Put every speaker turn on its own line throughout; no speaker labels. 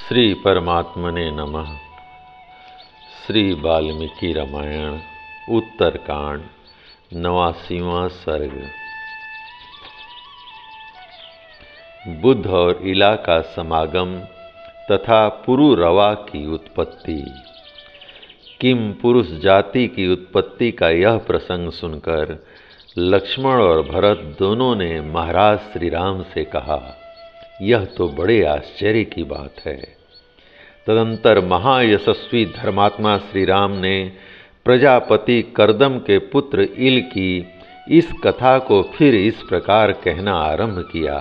श्री परमात्मने नमः। श्री वाल्मीकि रामायण उत्तरकांड 89वां सर्ग। बुद्ध और इला का समागम तथा पुरुरवा की उत्पत्ति। किम पुरुष जाति की उत्पत्ति का यह प्रसंग सुनकर लक्ष्मण और भरत दोनों ने महाराज श्री राम से कहा, यह तो बड़े आश्चर्य की बात है। तदंतर महायशस्वी धर्मात्मा श्री राम ने प्रजापति कर्दम के पुत्र इल की इस कथा को फिर इस प्रकार कहना आरंभ किया।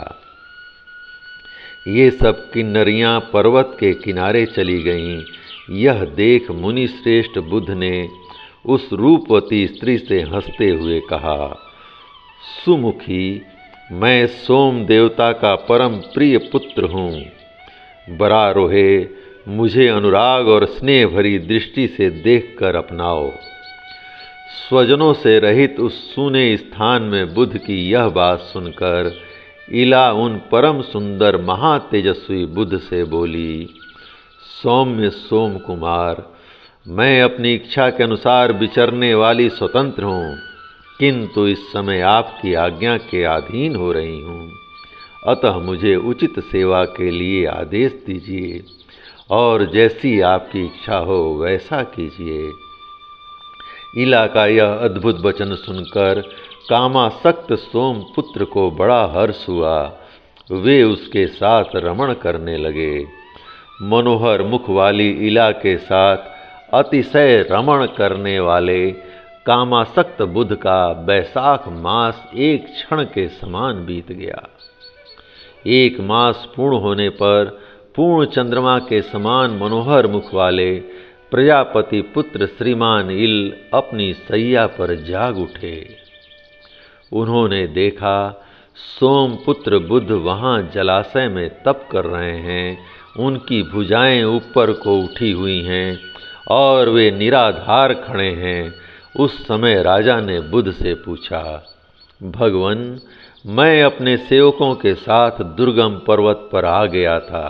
ये सब किन्नरियां पर्वत के किनारे चली गईं। यह देख मुनि श्रेष्ठ बुद्ध ने उस रूपवती स्त्री से हंसते हुए कहा, सुमुखी, मैं सोम देवता का परम प्रिय पुत्र हूँ। बरारोहे, मुझे अनुराग और स्नेह भरी दृष्टि से देखकर अपनाओ। स्वजनों से रहित उस सूने स्थान में बुद्ध की यह बात सुनकर इला उन परम सुंदर महातेजस्वी बुद्ध से बोली, सौम्य सोम कुमार, मैं अपनी इच्छा के अनुसार विचरने वाली स्वतंत्र हूँ, किंतु इस समय आपकी आज्ञा के अधीन हो रही हूँ। अतः मुझे उचित सेवा के लिए आदेश दीजिए और जैसी आपकी इच्छा हो वैसा कीजिए। इला का यह अद्भुत वचन सुनकर कामासक्त सोम पुत्र को बड़ा हर्ष हुआ। वे उसके साथ रमण करने लगे। मनोहर मुख वाली इला के साथ अतिशय रमण करने वाले कामासक्त बुद्ध का बैसाख मास एक क्षण के समान बीत गया। एक मास पूर्ण होने पर पूर्ण चंद्रमा के समान मनोहर मुख वाले प्रजापति पुत्र श्रीमान इल अपनी सैया पर जाग उठे। उन्होंने देखा सोम पुत्र बुद्ध वहाँ जलाशय में तप कर रहे हैं। उनकी भुजाएं ऊपर को उठी हुई हैं और वे निराधार खड़े हैं। उस समय राजा ने बुद्ध से पूछा, भगवन, मैं अपने सेवकों के साथ दुर्गम पर्वत पर आ गया था,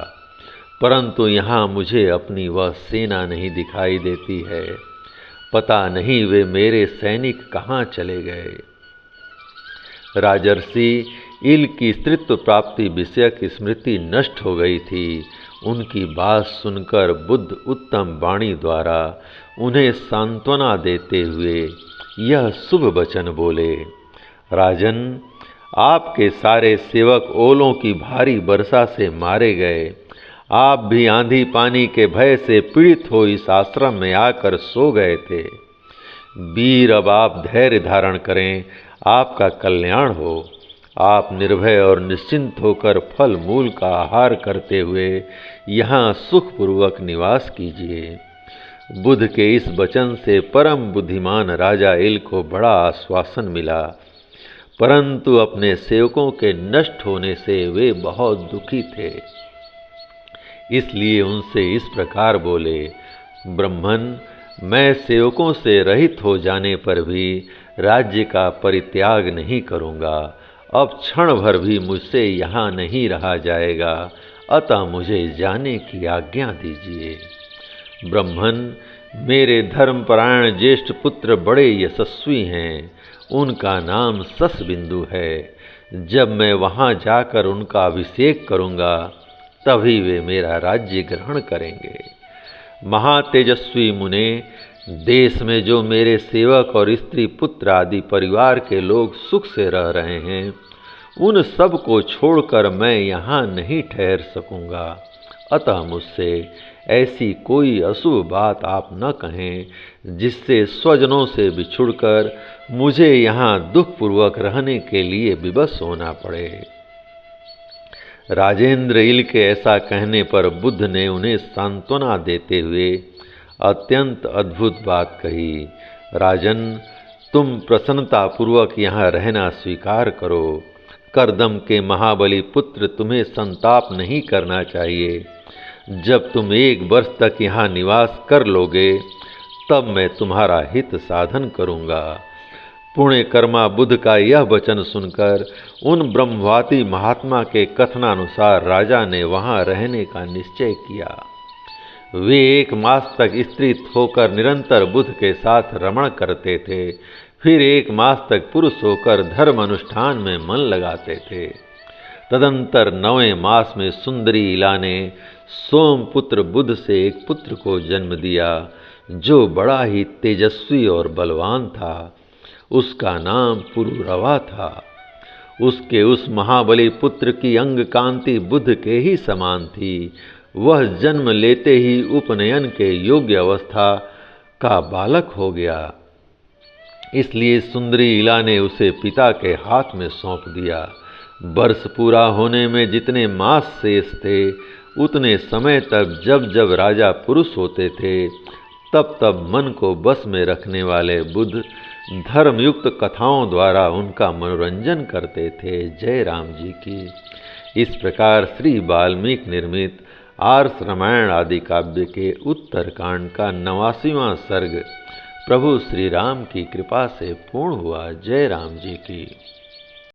परंतु यहाँ मुझे अपनी वह सेना नहीं दिखाई देती है। पता नहीं वे मेरे सैनिक कहाँ चले गए। राजर्षि इल की स्त्रीत्व प्राप्ति विषयक स्मृति नष्ट हो गई थी। उनकी बात सुनकर बुद्ध उत्तम वाणी द्वारा उन्हें सांत्वना देते हुए यह शुभ वचन बोले, राजन, आपके सारे सेवक ओलों की भारी वर्षा से मारे गए। आप भी आंधी पानी के भय से पीड़ित हो इस आश्रम में आकर सो गए थे। वीर, अब आप धैर्य धारण करें, आपका कल्याण हो। आप निर्भय और निश्चिंत होकर फल मूल का आहार करते हुए यहाँ सुखपूर्वक निवास कीजिए। बुद्ध के इस वचन से परम बुद्धिमान राजा इल को बड़ा आश्वासन मिला, परंतु अपने सेवकों के नष्ट होने से वे बहुत दुखी थे। इसलिए उनसे इस प्रकार बोले, ब्रह्मन, मैं सेवकों से रहित हो जाने पर भी राज्य का परित्याग नहीं करूँगा। अब क्षण भर भी मुझसे यहाँ नहीं रहा जाएगा, अतः मुझे जाने की आज्ञा दीजिए। ब्रह्मन, मेरे धर्मपरायण ज्येष्ठ पुत्र बड़े यशस्वी हैं। उनका नाम ससबिंदु है। जब मैं वहाँ जाकर उनका अभिषेक करूँगा तभी वे मेरा राज्य ग्रहण करेंगे। महातेजस्वी मुने, देश में जो मेरे सेवक और स्त्री पुत्र आदि परिवार के लोग सुख से रह रहे हैं, उन सब को छोड़कर मैं यहाँ नहीं ठहर सकूँगा। अतः मुझसे ऐसी कोई अशुभ बात आप न कहें जिससे स्वजनों से बिछुड़कर मुझे यहाँ दुखपूर्वक रहने के लिए विवश होना पड़े। राजेंद्र इल के ऐसा कहने पर बुद्ध ने उन्हें सांत्वना देते हुए अत्यंत अद्भुत बात कही, राजन, तुम प्रसन्नतापूर्वक यहाँ रहना स्वीकार करो। कर्दम के महाबली पुत्र तुम्हें संताप नहीं करना चाहिए। जब तुम 1 वर्ष तक यहाँ निवास कर लोगे तब मैं तुम्हारा हित साधन करूँगा। पुण्य कर्मा बुद्ध का यह वचन सुनकर उन ब्रह्मवादी महात्मा के कथनानुसार राजा ने वहां रहने का निश्चय किया। वे 1 मास तक स्त्री होकर निरंतर बुद्ध के साथ रमण करते थे, फिर 1 मास तक पुरुष होकर धर्म अनुष्ठान में मन लगाते थे। तदंतर 9वें मास में सुंदरी इला ने सोमपुत्र बुद्ध से एक पुत्र को जन्म दिया, जो बड़ा ही तेजस्वी और बलवान था। उसका नाम पुरुरवा था। उसके उस महाबली पुत्र की अंग कांति बुद्ध के ही समान थी। वह जन्म लेते ही उपनयन के योग्य अवस्था का बालक हो गया, इसलिए सुंदरी इला ने उसे पिता के हाथ में सौंप दिया। वर्ष पूरा होने में जितने मास शेष थे, उतने समय तक जब जब राजा पुरुष होते थे, तब तब मन को बस में रखने वाले बुद्ध धर्मयुक्त कथाओं द्वारा उनका मनोरंजन करते थे। जय राम जी की। इस प्रकार श्री वाल्मीकि निर्मित आर्ष रामायण आदि काव्य के उत्तरकांड का 89वां सर्ग प्रभु श्री राम की कृपा से पूर्ण हुआ। जय राम जी की।